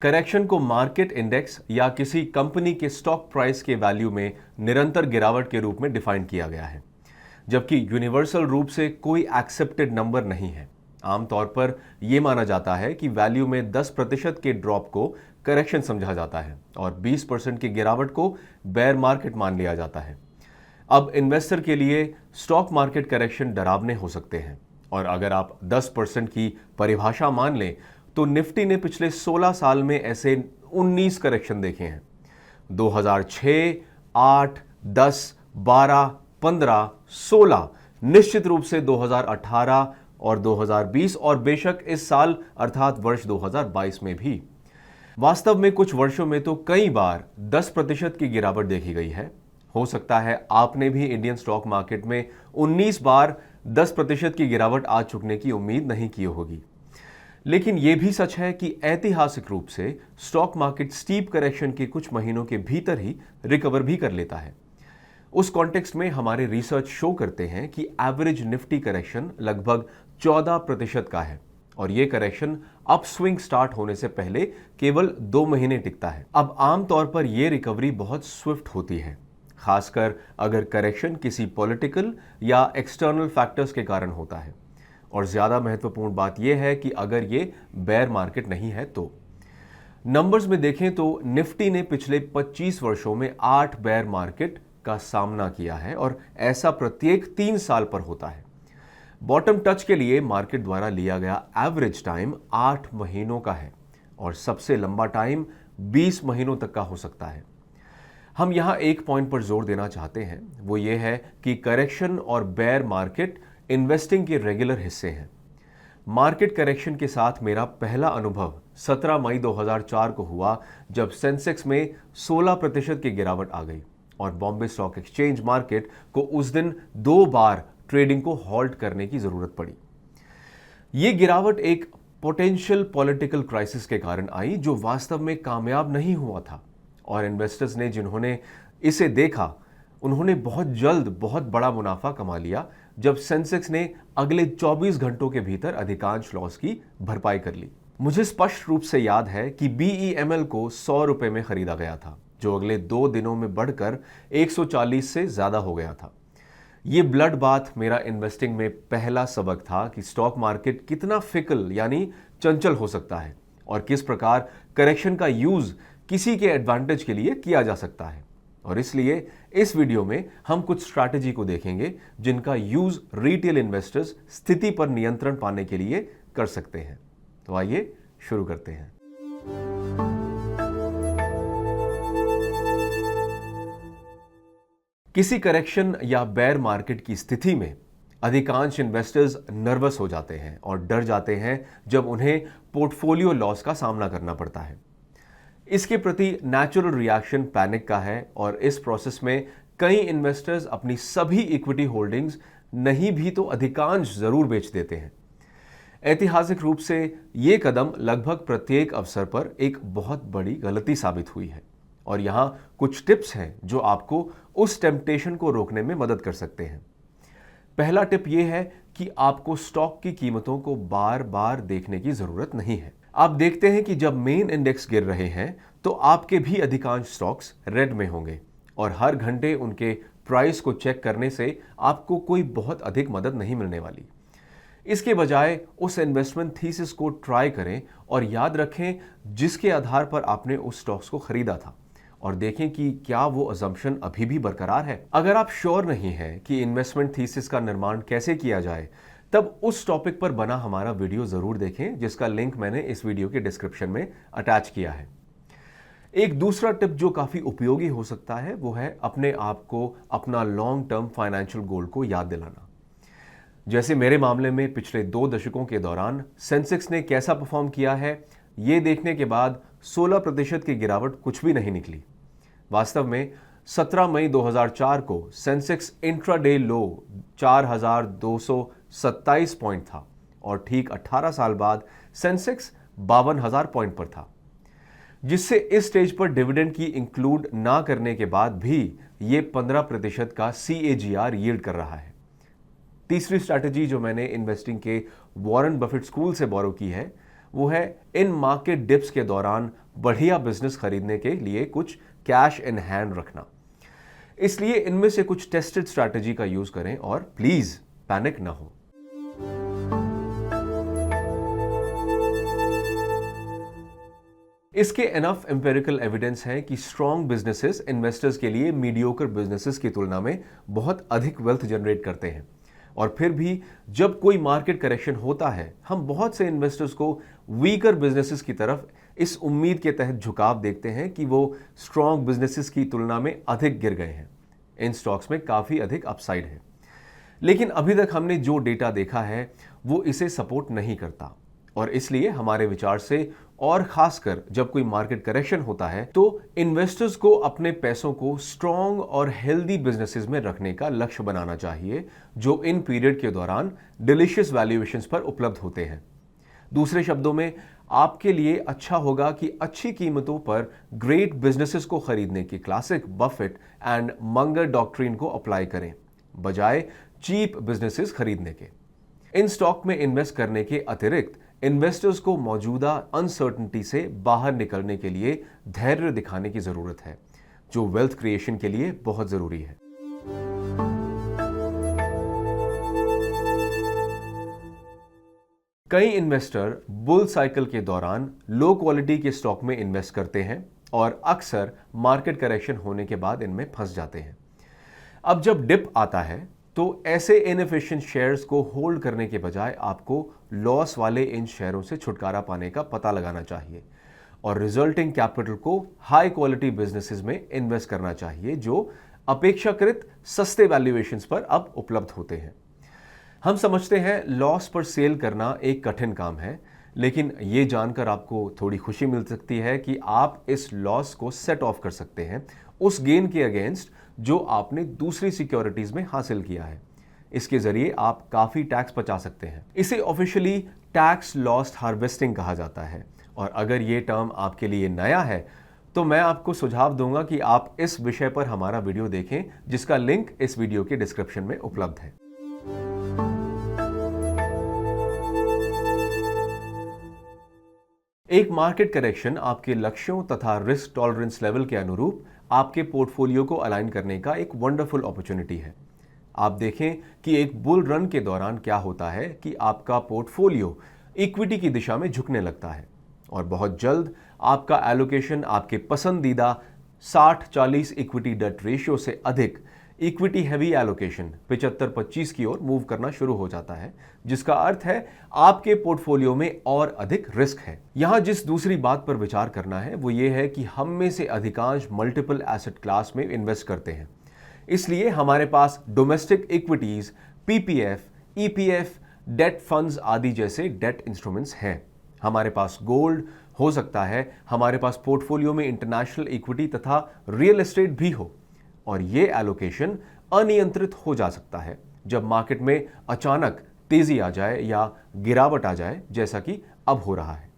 Correction को market index या किसी कंपनी के स्टॉक प्राइस के वैल्यू में निरंतर गिरावट के रूप में डिफाइन किया गया है, जबकि यूनिवर्सल रूप से कोई एक्सेप्टेड नंबर नहीं है। आमतौर पर यह माना जाता है कि वैल्यू में 10% के ड्रॉप को करेक्शन समझा जाता है और 20% की गिरावट को बेयर मार्केट मान लिया जाता है। अब इन्वेस्टर के लिए स्टॉक मार्केट करेक्शन डरावने हो सकते हैं, और अगर आप 10% की परिभाषा मान लें तो निफ्टी ने पिछले 16 साल में ऐसे 19 करेक्शन देखे हैं। 2006, 8, 10, 12, 15, 16, निश्चित रूप से 2018 और 2020 और बेशक इस साल अर्थात वर्ष 2022 में भी। वास्तव में कुछ वर्षों में तो कई बार 10% की गिरावट देखी गई है। हो सकता है आपने भी इंडियन स्टॉक मार्केट में 19 बार 10% की गिरावट आ चुकने की उम्मीद नहीं की होगी। लेकिन यह भी सच है कि ऐतिहासिक रूप से स्टॉक मार्केट स्टीप करेक्शन के कुछ महीनों के भीतर ही रिकवर भी कर लेता है। उस कॉन्टेक्स्ट में हमारे रिसर्च शो करते हैं कि एवरेज निफ्टी करेक्शन लगभग 14% का है, और यह करेक्शन अप स्विंग स्टार्ट होने से पहले केवल 2 महीने टिकता है। अब आमतौर पर यह रिकवरी बहुत स्विफ्ट होती है, खासकर अगर करेक्शन किसी पॉलिटिकल या एक्सटर्नल फैक्टर्स के कारण होता है, और ज्यादा महत्वपूर्ण बात यह है कि अगर ये बेयर मार्केट नहीं है तो। नंबर्स में देखें तो निफ्टी ने पिछले 25 वर्षों में 8 बेयर मार्केट का सामना किया है, और ऐसा प्रत्येक 3 साल पर होता है। बॉटम टच के लिए मार्केट द्वारा लिया गया एवरेज टाइम 8 महीनों का है, और सबसे लंबा टाइम 20 महीनों तक का हो सकता है। हम यहां एक पॉइंट पर जोर देना चाहते हैं, वो ये है कि करेक्शन और बेयर मार्केट इन्वेस्टिंग के रेगुलर हिस्से हैं। मार्केट करेक्शन के साथ मेरा पहला अनुभव 17 मई 2004 को हुआ, जब सेंसेक्स में 16% की गिरावट आ गई और बॉम्बे स्टॉक एक्सचेंज मार्केट को उस दिन 2 बार ट्रेडिंग को हॉल्ट करने की जरूरत पड़ी। यह गिरावट एक पोटेंशियल पॉलिटिकल क्राइसिस के कारण आई, जो वास्तव में कामयाब नहीं हुआ था, और इन्वेस्टर्स ने जिन्होंने इसे देखा उन्होंने बहुत जल्द बहुत बड़ा मुनाफा कमा लिया, जब सेंसेक्स ने अगले 24 घंटों के भीतर अधिकांश लॉस की भरपाई कर ली। मुझे स्पष्ट रूप से याद है कि BEML को 100 रुपए में खरीदा गया था, जो अगले 2 दिनों में बढ़कर 140 से ज्यादा हो गया था। यह ब्लड बाथ मेरा इन्वेस्टिंग में पहला सबक था कि स्टॉक मार्केट कितना फिकल यानी चंचल हो सकता है, और किस प्रकार करेक्शन का यूज किसी के एडवांटेज के लिए किया जा सकता है। और इसलिए इस वीडियो में हम कुछ स्ट्रैटेजी को देखेंगे जिनका यूज रिटेल इन्वेस्टर्स स्थिति पर नियंत्रण पाने के लिए कर सकते हैं। तो आइए शुरू करते हैं। किसी करेक्शन या बेयर मार्केट की स्थिति में अधिकांश इन्वेस्टर्स नर्वस हो जाते हैं और डर जाते हैं जब उन्हें पोर्टफोलियो लॉस का सामना करना पड़ता है। इसके प्रति नेचुरल रिएक्शन पैनिक का है, और इस प्रोसेस में कई इन्वेस्टर्स अपनी सभी इक्विटी होल्डिंग्स नहीं भी तो अधिकांश जरूर बेच देते हैं। ऐतिहासिक रूप से यह कदम लगभग प्रत्येक अवसर पर एक बहुत बड़ी गलती साबित हुई है, और यहां कुछ टिप्स हैं जो आपको उस टेम्पटेशन को रोकने में मदद कर सकते हैं। पहला टिप यह है कि आपको स्टॉक की कीमतों को बार बार देखने की जरूरत नहीं है। आप देखते हैं कि जब मेन इंडेक्स गिर रहे हैं तो आपके भी अधिकांश स्टॉक्स रेड में होंगे, और हर घंटे उनके प्राइस को चेक करने से आपको कोई बहुत अधिक मदद नहीं मिलने वाली। इसके बजाय उस इन्वेस्टमेंट थीसिस को ट्राई करें और याद रखें जिसके आधार पर आपने उस स्टॉक्स को खरीदा था, और देखें कि क्या वो अजम्पशन अभी भी बरकरार है। अगर आप श्योर नहीं हैं कि इन्वेस्टमेंट थीसिस का निर्माण कैसे किया जाए, तब उस टॉपिक पर बना हमारा वीडियो जरूर देखें, जिसका लिंक मैंने इस वीडियो के डिस्क्रिप्शन में अटैच किया है। एक दूसरा टिप जो काफी उपयोगी हो सकता है वो है अपने आप को अपना लॉन्ग टर्म फाइनेंशियल गोल को याद दिलाना। जैसे मेरे मामले में पिछले 2 दशकों के दौरान सेंसेक्स ने कैसा परफॉर्म किया है, ये देखने के बाद 16% की गिरावट कुछ भी नहीं निकली। वास्तव में 17 मई 2004 को सेंसेक्स इंट्राडे लो 4227 पॉइंट था, और ठीक 18 साल बाद सेंसेक्स 52,000 पॉइंट पर था, जिससे इस स्टेज पर डिविडेंड की इंक्लूड ना करने के बाद भी ये 15% का CAGR यील्ड कर रहा है। तीसरी स्ट्रैटेजी जो मैंने इन्वेस्टिंग के वॉरेन बफेट स्कूल से बोरो की है वो है इन मार्केट डिप्स के दौरान बढ़िया बिजनेस खरीदने के लिए कुछ कैश इन हैंड रखना। इसलिए इनमें से कुछ टेस्टेड स्ट्रैटेजी का यूज करें और प्लीज पैनिक ना हो। इसके एनफ एम्पिरिकल एविडेंस है कि स्ट्रॉन्ग बिजनेसेस इन्वेस्टर्स के लिए मीडियोकर बिजनेसेस की तुलना में बहुत अधिक वेल्थ जनरेट करते हैं। और फिर भी जब कोई मार्केट करेक्शन होता है, हम बहुत से इन्वेस्टर्स को वीकर बिजनेसेस की तरफ इस उम्मीद के तहत झुकाव देखते हैं कि वो स्ट्रॉन्ग बिजनेसेस की तुलना में अधिक गिर गए हैं। इन स्टॉक्स में काफी अधिक अपसाइड है, लेकिन अभी तक हमने जो डेटा देखा है वो इसे सपोर्ट नहीं करता। और इसलिए हमारे विचार से, और खासकर जब कोई मार्केट करेक्शन होता है, तो इन्वेस्टर्स को अपने पैसों को स्ट्रॉन्ग और हेल्दी बिजनेसेस में रखने का लक्ष्य बनाना चाहिए जो इन पीरियड के दौरान डिलीशियस वैल्यूएशंस पर उपलब्ध होते हैं। दूसरे शब्दों में, आपके लिए अच्छा होगा कि अच्छी कीमतों पर ग्रेट बिजनेसेस को खरीदने की classic Buffett and Munger doctrine को अप्लाई करें बजाय चीप बिजनेसेस खरीदने के। इन स्टॉक में इन्वेस्ट करने के अतिरिक्त इन्वेस्टर्स को मौजूदा अनसर्टेनिटी से बाहर निकलने के लिए धैर्य दिखाने की जरूरत है, जो वेल्थ क्रिएशन के लिए बहुत जरूरी है। कई इन्वेस्टर बुल साइकिल के दौरान लो क्वालिटी के स्टॉक में इन्वेस्ट करते हैं और अक्सर मार्केट करेक्शन होने के बाद इनमें फंस जाते हैं। अब जब डिप आता है तो ऐसे इनएफिशिएंट शेयर्स को होल्ड करने के बजाय आपको लॉस वाले इन शेयरों से छुटकारा पाने का पता लगाना चाहिए और रिजल्टिंग कैपिटल को हाई क्वालिटी बिजनेसेस में इन्वेस्ट करना चाहिए जो अपेक्षाकृत सस्ते वैल्यूएशंस पर अब उपलब्ध होते हैं। हम समझते हैं लॉस पर सेल करना एक कठिन काम है, लेकिन यह जानकर आपको थोड़ी खुशी मिल सकती है कि आप इस लॉस को सेट ऑफ कर सकते हैं उस गेन के अगेंस्ट जो आपने दूसरी सिक्योरिटीज में हासिल किया है। इसके जरिए आप काफी टैक्स बचा सकते हैं। इसे ऑफिशियली टैक्स लॉस हार्वेस्टिंग कहा जाता है, और अगर यह टर्म आपके लिए नया है तो मैं आपको सुझाव दूंगा कि आप इस विषय पर हमारा वीडियो देखें, जिसका लिंक इस वीडियो के डिस्क्रिप्शन में उपलब्ध है। एक मार्केट करेक्शन आपके लक्ष्यों तथा रिस्क टॉलरेंस लेवल के अनुरूप आपके पोर्टफोलियो को अलाइन करने का एक वंडरफुल अपॉर्चुनिटी है। आप देखें कि एक बुल रन के दौरान क्या होता है कि आपका पोर्टफोलियो इक्विटी की दिशा में झुकने लगता है और बहुत जल्द आपका एलोकेशन आपके पसंदीदा 60-40 इक्विटी डेट रेशियो से अधिक इक्विटी हैवी एलोकेशन 75-25 की ओर मूव करना शुरू हो जाता है, जिसका अर्थ है आपके पोर्टफोलियो में और अधिक रिस्क है। यहां जिस दूसरी बात पर विचार करना है वो ये है कि हम में से अधिकांश मल्टीपल एसेट क्लास में इन्वेस्ट करते हैं, इसलिए हमारे पास domestic equities, PPF, EPF, debt funds आदि जैसे डेट इंस्ट्रूमेंट्स हैं। हमारे पास गोल्ड हो सकता है, हमारे पास पोर्टफोलियो में इंटरनेशनल इक्विटी तथा रियल एस्टेट भी हो, और ये एलोकेशन अनियंत्रित हो जा सकता है जब मार्केट में अचानक तेजी आ जाए या गिरावट आ जाए, जैसा कि अब हो रहा है।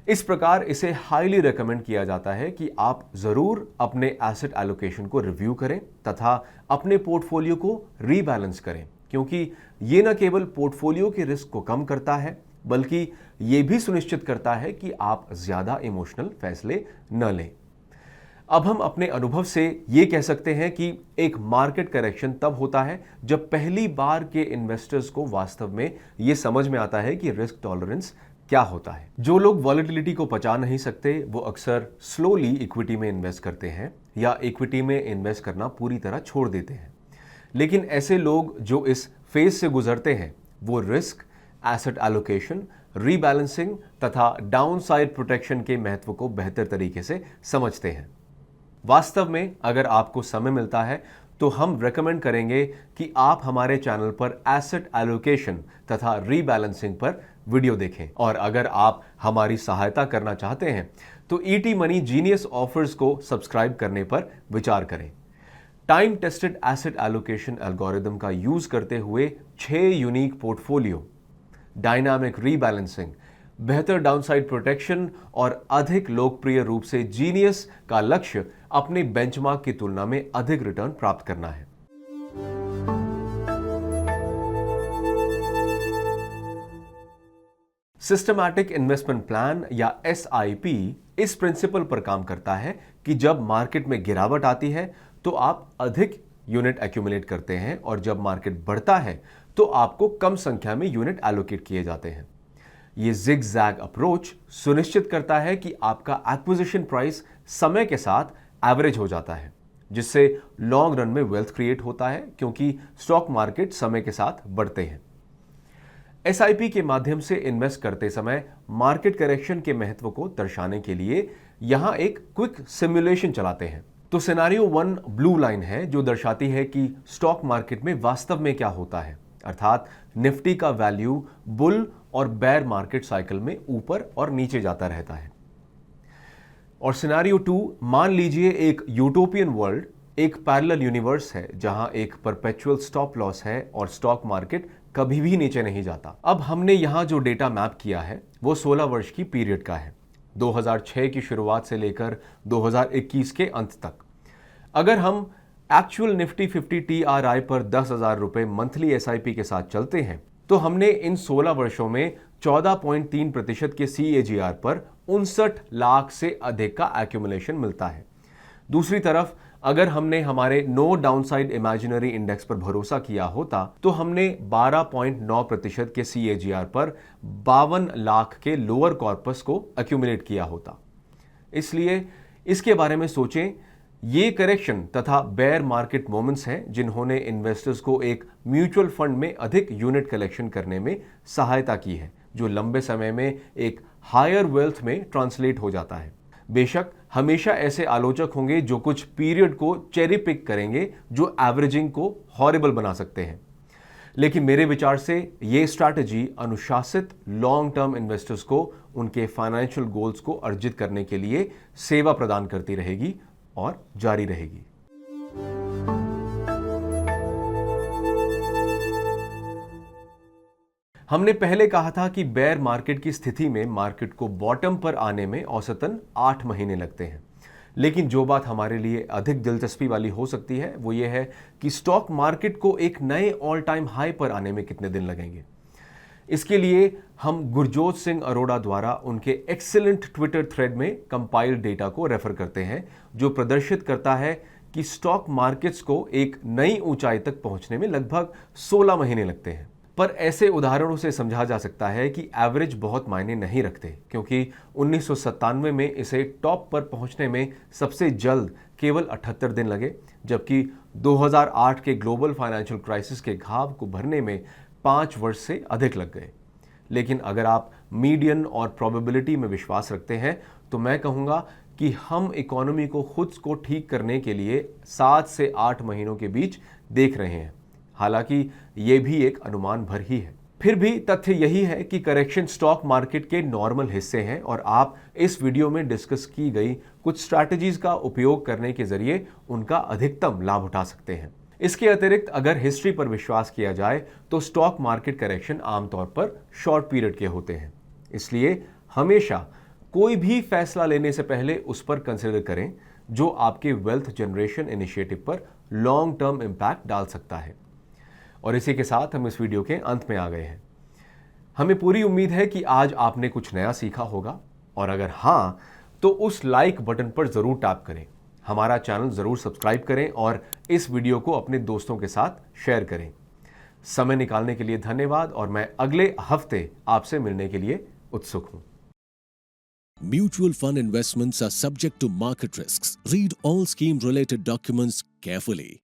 इस प्रकार इसे हाईली रेकमेंड किया जाता है कि आप जरूर अपने एसेट एलोकेशन को रिव्यू करें तथा अपने पोर्टफोलियो को रीबैलेंस करें, क्योंकि ये न केवल पोर्टफोलियो के रिस्क को कम करता है बल्कि ये भी सुनिश्चित करता है कि आप ज्यादा इमोशनल फैसले न लें। अब हम अपने अनुभव से ये कह सकते हैं कि एक मार्केट करेक्शन तब होता है जब पहली बार के इन्वेस्टर्स को वास्तव में ये समझ में आता है कि रिस्क टॉलरेंस क्या होता है। जो लोग वॉलेटिलिटी को पचा नहीं सकते वो अक्सर स्लोली इक्विटी में इन्वेस्ट करते हैं या इक्विटी में इन्वेस्ट करना पूरी तरह छोड़ देते हैं। लेकिन ऐसे लोग जो इस फेज से गुजरते हैं वो रिस्क, एसेट एलोकेशन, रीबैलेंसिंग तथा डाउनसाइड प्रोटेक्शन के महत्व को बेहतर तरीके से समझते हैं। वास्तव में अगर आपको समय मिलता है तो हम रेकमेंड करेंगे कि आप हमारे चैनल पर एसेट एलोकेशन तथा रीबैलेंसिंग पर वीडियो देखें, और अगर आप हमारी सहायता करना चाहते हैं तो ईटी मनी जीनियस ऑफर्स को सब्सक्राइब करने पर विचार करें। Time tested asset allocation algorithm का यूज करते हुए 6 यूनिक पोर्टफोलियो, डायनामिक रीबैलेंसिंग, बेहतर डाउनसाइड प्रोटेक्शन और अधिक लोकप्रिय रूप से जीनियस का लक्ष्य अपने बेंचमार्क की तुलना में अधिक रिटर्न प्राप्त करना है। सिस्टमैटिक इन्वेस्टमेंट प्लान या SIP इस प्रिंसिपल पर काम करता है कि जब मार्केट में गिरावट आती है तो आप अधिक यूनिट एक्यूमुलेट करते हैं और जब मार्केट बढ़ता है तो आपको कम संख्या में यूनिट एलोकेट किए जाते हैं। ये जिग-जैग अप्रोच सुनिश्चित करता है कि आपका एक्विजिशन प्राइस समय के साथ एवरेज हो जाता है, जिससे लॉन्ग रन में वेल्थ क्रिएट होता है क्योंकि स्टॉक मार्केट समय के साथ बढ़ते हैं। SIP के माध्यम से इन्वेस्ट करते समय मार्केट करेक्शन के महत्व को दर्शाने के लिए यहां एक क्विक सिमुलेशन चलाते हैं। तो सिनेरियो 1 ब्लू लाइन है जो दर्शाती है कि स्टॉक मार्केट में वास्तव में क्या होता है, अर्थात निफ्टी का वैल्यू बुल और बेयर मार्केट साइकिल में ऊपर और नीचे जाता रहता है। और सिनेरियो 2, मान लीजिए एक यूटोपियन वर्ल्ड, एक पैरेलल यूनिवर्स है जहां एक परपेचुअल स्टॉप लॉस है और स्टॉक मार्केट कभी भी नीचे नहीं जाता। अब हमने यहां जो डेटा मैप किया है वो 16 वर्ष की पीरियड का है, 2006 की शुरुआत से लेकर 2021 के अंत तक। अगर हम एक्चुअल निफ्टी 50 TRI पर 10,000 रुपए मंथली SIP के साथ चलते हैं तो हमने इन 16 वर्षों में 14.3% के CAGR पर 59 लाख से अधिक का एक्यूमुलेशन मिलता है। दूसरी तरफ अगर हमने हमारे नो डाउनसाइड इमेजिनरी इंडेक्स पर भरोसा किया होता तो हमने 12.9% के CAGR पर 52 लाख के लोअर कॉर्पस को एक्यूमुलेट किया होता। इसलिए इसके बारे में सोचें। ये करेक्शन तथा बेयर मार्केट मोमेंट्स हैं जिन्होंने इन्वेस्टर्स को एक म्यूचुअल फंड में अधिक यूनिट कलेक्शन करने में सहायता की है, जो लंबे समय में एक हायर वेल्थ में ट्रांसलेट हो जाता है। बेशक हमेशा ऐसे आलोचक होंगे जो कुछ पीरियड को चेरी पिक करेंगे, जो एवरेजिंग को हॉरिबल बना सकते हैं, लेकिन मेरे विचार से ये स्ट्रैटेजी अनुशासित लॉन्ग टर्म इन्वेस्टर्स को उनके फाइनेंशियल गोल्स को अर्जित करने के लिए सेवा प्रदान करती रहेगी और जारी रहेगी। हमने पहले कहा था कि बेयर मार्केट की स्थिति में मार्केट को बॉटम पर आने में औसतन 8 महीने लगते हैं, लेकिन जो बात हमारे लिए अधिक दिलचस्पी वाली हो सकती है वो ये है कि स्टॉक मार्केट को एक नए ऑल टाइम हाई पर आने में कितने दिन लगेंगे। इसके लिए हम गुरजोत सिंह अरोड़ा द्वारा उनके एक्सीलेंट ट्विटर थ्रेड में कंपाइल्ड डेटा को रेफर करते हैं, जो प्रदर्शित करता है कि स्टॉक मार्केट्स को एक नई ऊंचाई तक पहुंचने में लगभग 16 महीने लगते हैं। पर ऐसे उदाहरणों से समझा जा सकता है कि एवरेज बहुत मायने नहीं रखते, क्योंकि 1997 में इसे टॉप पर पहुंचने में सबसे जल्द केवल 78 दिन लगे, जबकि 2008 के ग्लोबल फाइनेंशियल क्राइसिस के घाव को भरने में 5 वर्ष से अधिक लग गए। लेकिन अगर आप मीडियन और प्रोबेबिलिटी में विश्वास रखते हैं तो मैं कहूँगा कि हम इकोनॉमी को खुद को ठीक करने के लिए 7 से 8 महीनों के बीच देख रहे हैं। हालांकि ये भी एक अनुमान भर ही है। फिर भी तथ्य यही है कि करेक्शन स्टॉक मार्केट के नॉर्मल हिस्से हैं और आप इस वीडियो में डिस्कस की गई कुछ स्ट्रैटेजीज का उपयोग करने के जरिए उनका अधिकतम लाभ उठा सकते हैं। इसके अतिरिक्त अगर हिस्ट्री पर विश्वास किया जाए तो स्टॉक मार्केट करेक्शन आमतौर पर शॉर्ट पीरियड के होते हैं। इसलिए हमेशा कोई भी फैसला लेने से पहले उस पर कंसिडर करें जो आपके वेल्थ जनरेशन इनिशिएटिव पर लॉन्ग टर्म इंपैक्ट डाल सकता है। और इसी के साथ हम इस वीडियो के अंत में आ गए हैं। हमें पूरी उम्मीद है कि आज आपने कुछ नया सीखा होगा, और अगर हाँ तो उस लाइक बटन पर जरूर टैप करें, हमारा चैनल जरूर सब्सक्राइब करें और इस वीडियो को अपने दोस्तों के साथ शेयर करें। समय निकालने के लिए धन्यवाद और मैं अगले हफ्ते आपसे मिलने के लिए उत्सुक हूं। Mutual fund investments are subject to market risks. Read all scheme related documents carefully.